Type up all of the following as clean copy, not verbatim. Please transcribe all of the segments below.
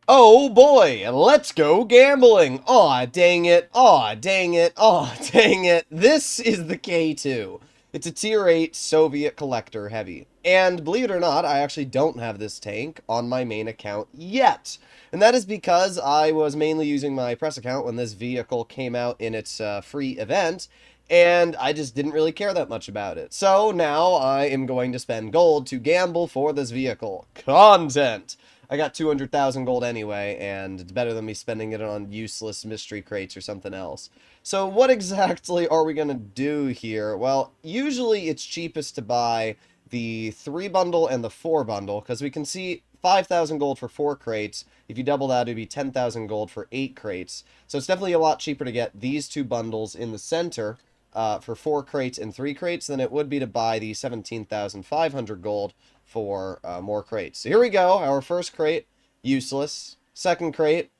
Oh boy, let's go gambling. Aw, dang it. Aw, dang it. Aw, dang it. This is the K-2. It's a tier 8 Soviet collector heavy. And believe it or not, I actually don't have this tank on my main account yet. And that is because I was mainly using my press account when this vehicle came out in its free event, and I just didn't really care that much about it. So now I am going to spend gold to gamble for this vehicle. Content! I got 200,000 gold anyway, and it's better than me spending it on useless mystery crates or something else. So what exactly are we going to do here? Well, usually it's cheapest to buy the 3 bundle and the 4 bundle, because we can see 5,000 gold for 4 crates. If you double that, it'd be 10,000 gold for 8 crates. So it's definitely a lot cheaper to get these 2 bundles in the center for 4 crates and 3 crates than it would be to buy the 17,500 gold for more crates. So here we go. Our first crate, useless. Second crate,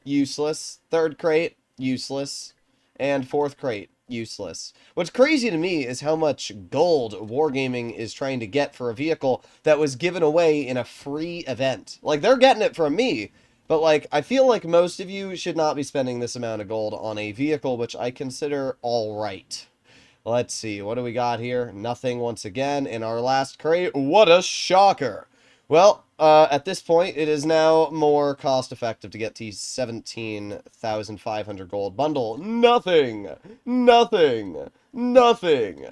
useless. Third crate, useless. And fourth crate, useless. What's crazy to me is how much gold Wargaming is trying to get for a vehicle that was given away in a free event. Like, they're getting it from me, but, like, I feel like most of you should not be spending this amount of gold on a vehicle, which I consider alright. Let's see, what do we got here? Nothing once again. In our last crate, what a shocker! Well, at this point, it is now more cost-effective to get the 17,500 gold bundle. Nothing! Nothing! Nothing!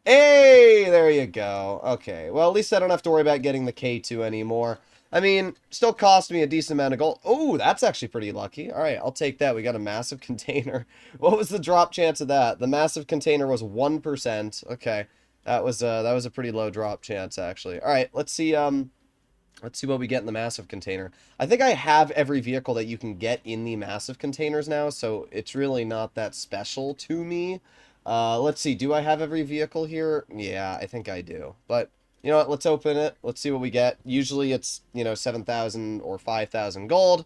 Hey, there you go. Okay, well, at least I don't have to worry about getting the K-2 anymore. I mean, still cost me a decent amount of gold. Oh, that's actually pretty lucky. All right, I'll take that. We got a massive container. What was the drop chance of that? The massive container was 1%. Okay, that was a pretty low drop chance actually. All right, let's see what we get in the massive container. I think I have every vehicle that you can get in the massive containers now, so it's really not that special to me. Let's see. Do I have every vehicle here? Yeah, I think I do. But you know what? Let's open it. Let's see what we get. Usually it's, 7,000 or 5,000 gold.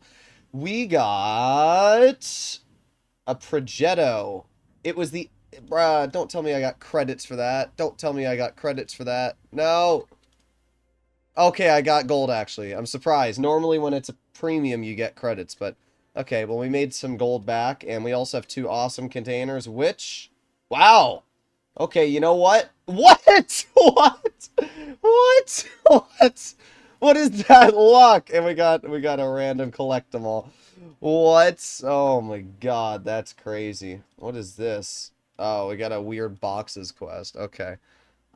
We got a Progetto. It was the... Bruh, don't tell me I got credits for that. Don't tell me I got credits for that. No. Okay, I got gold, actually. I'm surprised. Normally when it's a premium, you get credits, but... Okay, well, we made some gold back, and we also have 2 awesome containers, which... Wow! Okay, you know what? What? What? What? What? What is that luck? And we got a random collect them all. What? Oh my god, that's crazy. What is this? Oh, we got a weird boxes quest. Okay.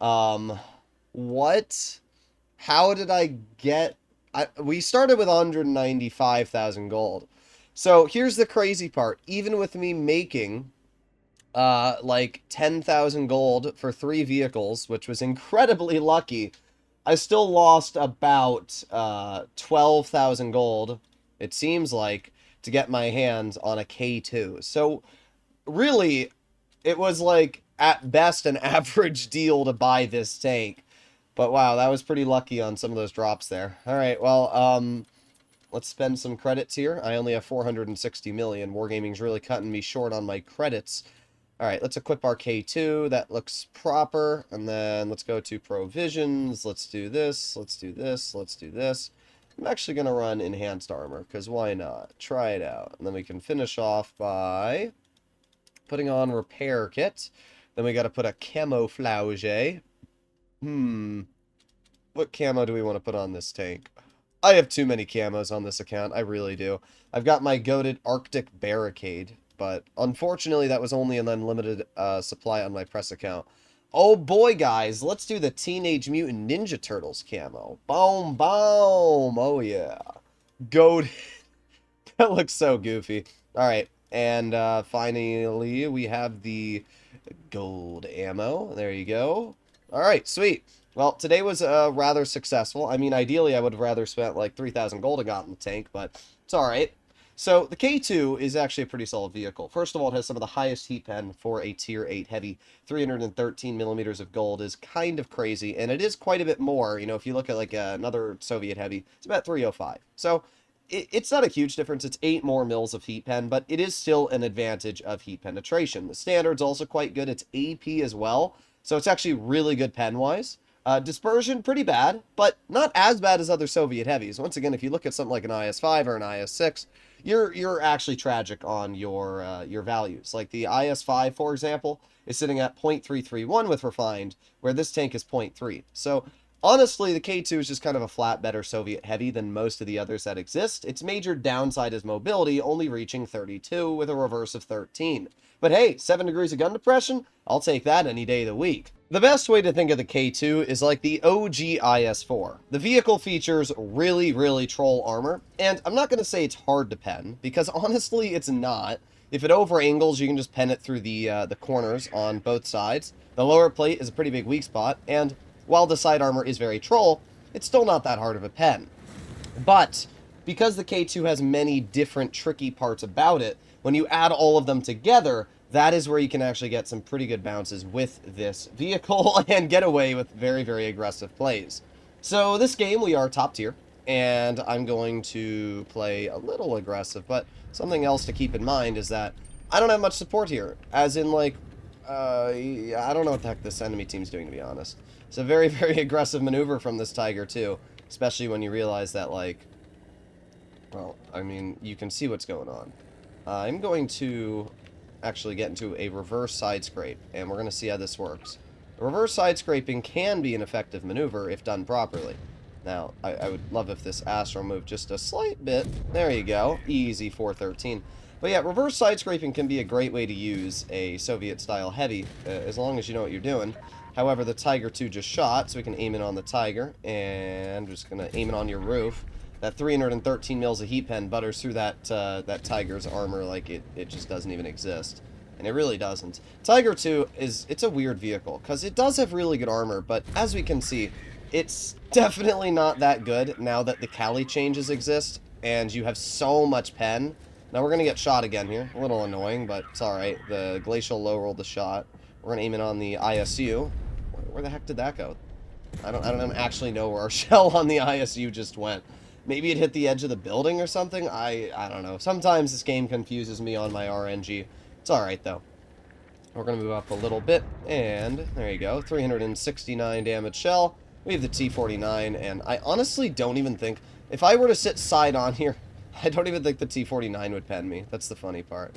Um, what? How did I get... we started with 195,000 gold. So here's the crazy part. Even with me making like 10,000 gold for 3 vehicles, which was incredibly lucky, I still lost about 12,000 gold, it seems like, to get my hands on a K-2. So really, it was like at best an average deal to buy this tank. But wow, that was pretty lucky on some of those drops there. All right, well, let's spend some credits here. I only have 460 million. Wargaming's really cutting me short on my credits. All right, let's equip our K2. That looks proper. And then let's go to provisions. Let's do this. Let's do this. Let's do this. I'm actually going to run enhanced armor, because why not? Try it out. And then we can finish off by putting on repair kit. Then we got to put a camouflage. What camo do we want to put on this tank? I have too many camos on this account. I really do. I've got my goated Arctic Barricade, but unfortunately that was only an unlimited supply on my press account. Oh boy, guys, let's do the Teenage Mutant Ninja Turtles camo. Boom, boom. Oh yeah. Goated. That looks so goofy. Alright, and finally we have the gold ammo. There you go. Alright, sweet. Well, today was rather successful. I mean, ideally, I would have rather spent like 3,000 gold and gotten the tank, but it's alright. So, the K-2 is actually a pretty solid vehicle. First of all, it has some of the highest heat pen for a Tier 8 heavy. 313 millimeters of gold is kind of crazy, and it is quite a bit more. You know, if you look at like another Soviet heavy, it's about 305. So, it's not a huge difference. It's 8 more mils of heat pen, but it is still an advantage of heat penetration. The standard's also quite good. It's AP as well, so it's actually really good pen-wise. Dispersion, pretty bad, but not as bad as other Soviet heavies. Once again, if you look at something like an IS-5 or an IS-6, you're actually tragic on your values. Like the IS-5, for example, is sitting at 0.331 with refined, where this tank is 0.3. So honestly, the K-2 is just kind of a flat better Soviet heavy than most of the others that exist. Its major downside is mobility, only reaching 32 with a reverse of 13. But hey, 7 degrees of gun depression? I'll take that any day of the week. The best way to think of the K-2 is like the OG IS-4. The vehicle features really, really troll armor, and I'm not going to say it's hard to pen, because honestly it's not. If it over-angles, you can just pen it through the corners on both sides. The lower plate is a pretty big weak spot, and while the side armor is very troll, it's still not that hard of a pen. But because the K-2 has many different tricky parts about it, when you add all of them together, that is where you can actually get some pretty good bounces with this vehicle and get away with very, very aggressive plays. So this game, we are top tier, and I'm going to play a little aggressive, but something else to keep in mind is that I don't have much support here, as in, like, I don't know what the heck this enemy team's doing, to be honest. It's a very, very aggressive maneuver from this Tiger, too, especially when you realize that, like, well, I mean, you can see what's going on. I'm going to actually get into a reverse side scrape, and we're going to see how this works. Reverse side scraping can be an effective maneuver if done properly. Now, I would love if this Astro moved just a slight bit. There you go. Easy 413. But yeah, reverse side scraping can be a great way to use a Soviet-style heavy, as long as you know what you're doing. However, the Tiger 2 just shot, so we can aim it on the Tiger, and I'm just going to aim it on your roof. That 313 mils of heat pen butters through that that Tiger's armor like it just doesn't even exist. And it really doesn't. Tiger 2 it's a weird vehicle, because it does have really good armor, but as we can see, it's definitely not that good now that the Cali changes exist, and you have so much pen. Now we're going to get shot again here. A little annoying, but it's alright. The Glacial low rolled the shot. We're going to aim it on the ISU. Where the heck did that go? I don't actually know where our shell on the ISU just went. Maybe it hit the edge of the building or something? I don't know. Sometimes this game confuses me on my RNG. It's alright, though. We're going to move up a little bit, and there you go. 369 damage shell. We have the T-49, and I honestly don't even think... If I were to sit side on here, I don't even think the T-49 would pen me. That's the funny part.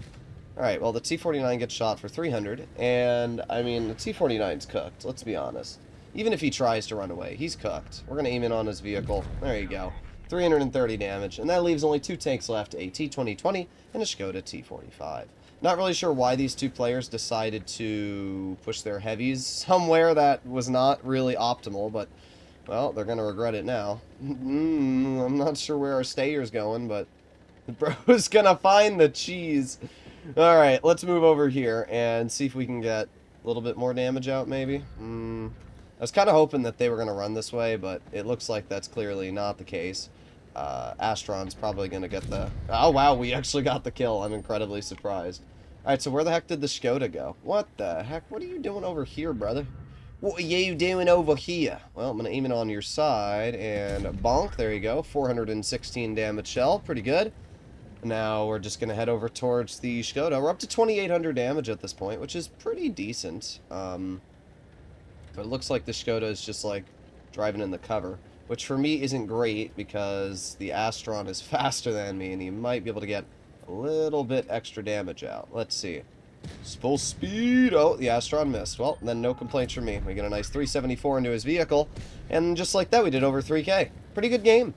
Alright, well, the T-49 gets shot for 300, and, I mean, the T-49's cooked, let's be honest. Even if he tries to run away, he's cooked. We're going to aim in on his vehicle. There you go. 330 damage, and that leaves only 2 tanks left, a T-2020 and a Skoda T-45. Not really sure why these two players decided to push their heavies somewhere that was not really optimal, but, well, they're going to regret it now. I'm not sure where our stayer's going, but the bro's going to find the cheese. Alright, let's move over here and see if we can get a little bit more damage out, maybe. I was kind of hoping that they were going to run this way, but it looks like that's clearly not the case. Astron's probably going to get the... Oh, wow, we actually got the kill. I'm incredibly surprised. Alright, so where the heck did the Skoda go? What the heck? What are you doing over here, brother? What are you doing over here? Well, I'm going to aim it on your side, and bonk, there you go. 416 damage shell, pretty good. Now we're just going to head over towards the Skoda. We're up to 2,800 damage at this point, which is pretty decent. But it looks like the Skoda is just, like, driving in the cover. Which for me isn't great, because the Astron is faster than me, and he might be able to get a little bit extra damage out. Let's see. Full speed! Oh, the Astron missed. Well, then no complaints from me. We get a nice 374 into his vehicle, and just like that, we did over 3K. Pretty good game.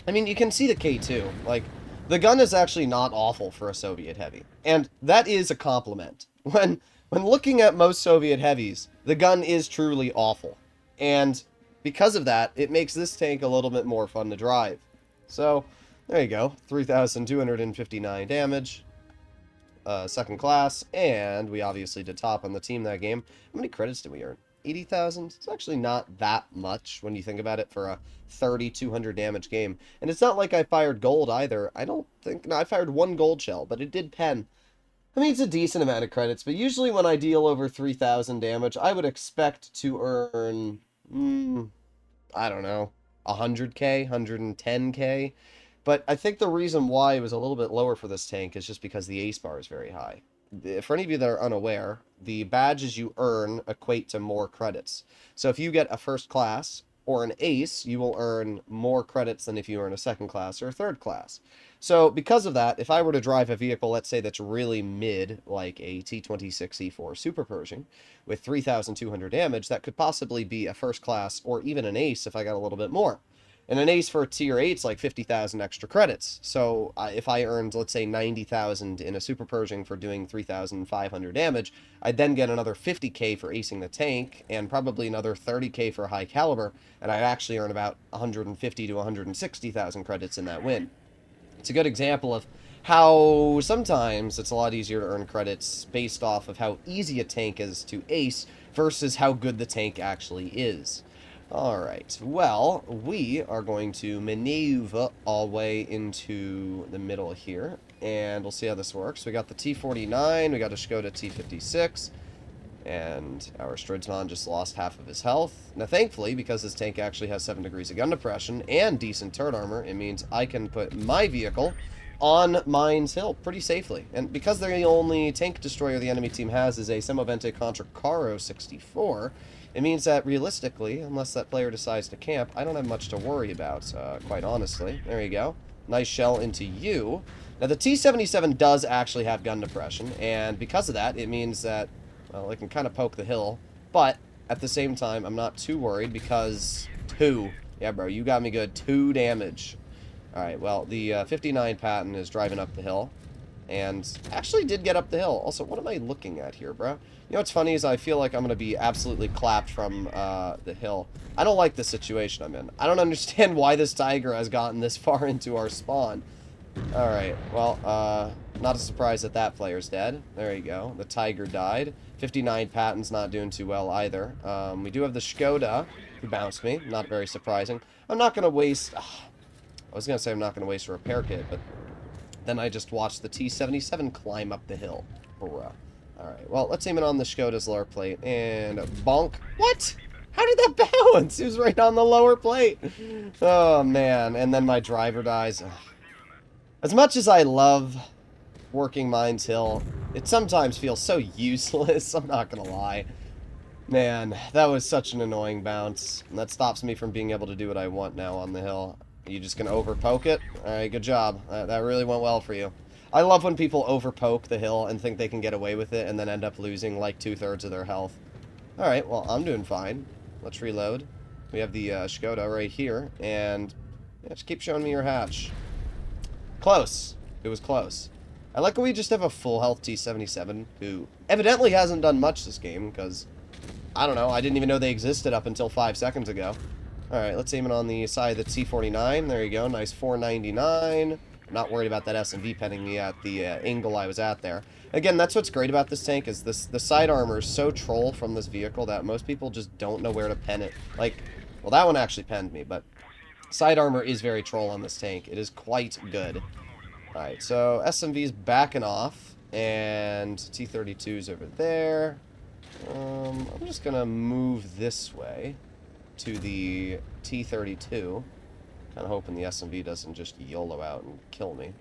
I mean, you can see the K-2. Like, the gun is actually not awful for a Soviet heavy. And that is a compliment. When looking at most Soviet heavies, the gun is truly awful. And because of that, it makes this tank a little bit more fun to drive. So, there you go. 3,259 damage. Second class. And we obviously did top on the team that game. How many credits did we earn? 80,000? It's actually not that much when you think about it for a 3,200 damage game. And it's not like I fired gold either. I don't think... No, I fired 1 gold shell, but it did pen. I mean, it's a decent amount of credits, but usually when I deal over 3,000 damage, I would expect to earn, I don't know, 100k, 110k. But I think the reason why it was a little bit lower for this tank is just because the ace bar is very high. for any of you that are unaware, the badges you earn equate to more credits. So if you get a first class or an ace, you will earn more credits than if you earn a second class or a third class. So because of that, if I were to drive a vehicle, let's say that's really mid, like a T26E4 Super Pershing, with 3,200 damage, that could possibly be a first class or even an ace if I got a little bit more. And an ace for a tier 8 is like 50,000 extra credits. So if I earned, let's say, 90,000 in a Super Pershing for doing 3,500 damage, I'd then get another 50k for acing the tank, and probably another 30k for high caliber, and I'd actually earn about 150 to 160,000 credits in that win. It's a good example of how sometimes it's a lot easier to earn credits based off of how easy a tank is to ace versus how good the tank actually is. Alright, well, we are going to maneuver our way into the middle here, and we'll see how this works. We got the T49, we got a Skoda T56, and our Stridsman just lost half of his health. Now, thankfully, because this tank actually has 7 degrees of gun depression and decent turret armor, it means I can put my vehicle on Mines Hill pretty safely. And because the only tank destroyer the enemy team has is a Semovente Contra Caro 64, it means that realistically, unless that player decides to camp, I don't have much to worry about, quite honestly. There you go. Nice shell into you. Now, the T-77 does actually have gun depression, and because of that, it means that, well, it can kind of poke the hill, but at the same time, I'm not too worried because 2. Yeah, bro, you got me good. 2 damage. Alright, well, the 59 Patton is driving up the hill, and actually did get up the hill. Also, what am I looking at here, bro? You know what's funny is I feel like I'm going to be absolutely clapped from the hill. I don't like the situation I'm in. I don't understand why this Tiger has gotten this far into our spawn. Alright, well, not a surprise that that player's dead. There you go. The Tiger died. 59 Patton's not doing too well either. We do have the Skoda, who bounced me. Not very surprising. I'm not going to waste... I was going to say I'm not going to waste a repair kit, but then I just watched the T-77 climb up the hill. Bruh. Alright, well, let's aim it on the Skoda's lower plate, and bonk. What? How did that bounce? It was right on the lower plate. Oh, man. And then my driver dies. Ugh. As much as I love working Mines Hill, it sometimes feels so useless, I'm not going to lie. Man, that was such an annoying bounce. And that stops me from being able to do what I want now on the hill. Are you just going to overpoke it? Alright, good job. That really went well for you. I love when people overpoke the hill and think they can get away with it and then end up losing like 2/3 of their health. Alright, well, I'm doing fine. Let's reload. We have the Skoda right here, and yeah, just keep showing me your hatch. Close. It was close. I like when we just have a full health T-77, who evidently hasn't done much this game, because, I don't know, I didn't even know they existed up until 5 seconds ago. Alright, let's aim it on the side of the T-49. There you go, nice 499. I'm not worried about that S&V penning me at the angle I was at there. Again, that's what's great about this tank, is the side armor is so troll from this vehicle that most people just don't know where to pen it. Like, well, that one actually penned me, but side armor is very troll on this tank. It is quite good. Alright, so SMV's backing off, and T-32's over there. I'm just gonna move this way to the T-32. Kind of hoping the SMV doesn't just YOLO out and kill me.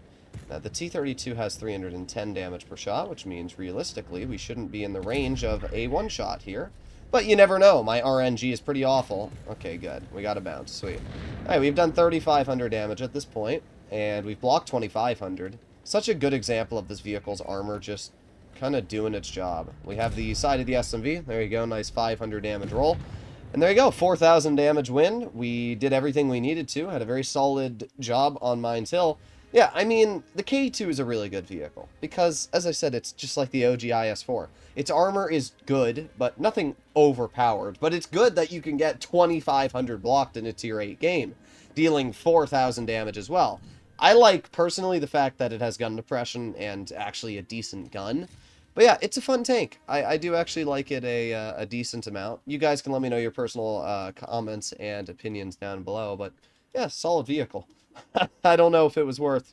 Now, the T-32 has 310 damage per shot, which means, realistically, we shouldn't be in the range of a one-shot here. But you never know. My RNG is pretty awful. Okay, good. We got a bounce. Sweet. Alright, we've done 3,500 damage at this point, and we've blocked 2,500. Such a good example of this vehicle's armor just kind of doing its job. We have the side of the SMV. There you go. Nice 500 damage roll. And there you go, 4,000 damage win. We did everything we needed to. Had a very solid job on Mines Hill. Yeah, I mean, the K-2 is a really good vehicle. Because, as I said, it's just like the OG IS-4. Its armor is good, but nothing overpowered. But it's good that you can get 2,500 blocked in a Tier 8 game, dealing 4,000 damage as well. I like, personally, the fact that it has gun depression and actually a decent gun. But yeah, it's a fun tank. I do actually like it a decent amount. You guys can let me know your personal comments and opinions down below. But yeah, solid vehicle. I don't know if it was worth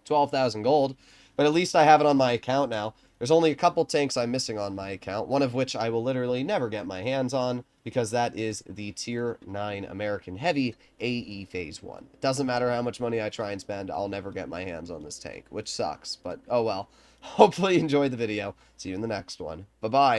12,000 gold, but at least I have it on my account now. There's only a couple tanks I'm missing on my account, one of which I will literally never get my hands on, because that is the Tier 9 American Heavy AE Phase 1. It doesn't matter how much money I try and spend, I'll never get my hands on this tank, which sucks, but oh well. Hopefully you enjoyed the video. See you in the next one. Bye-bye.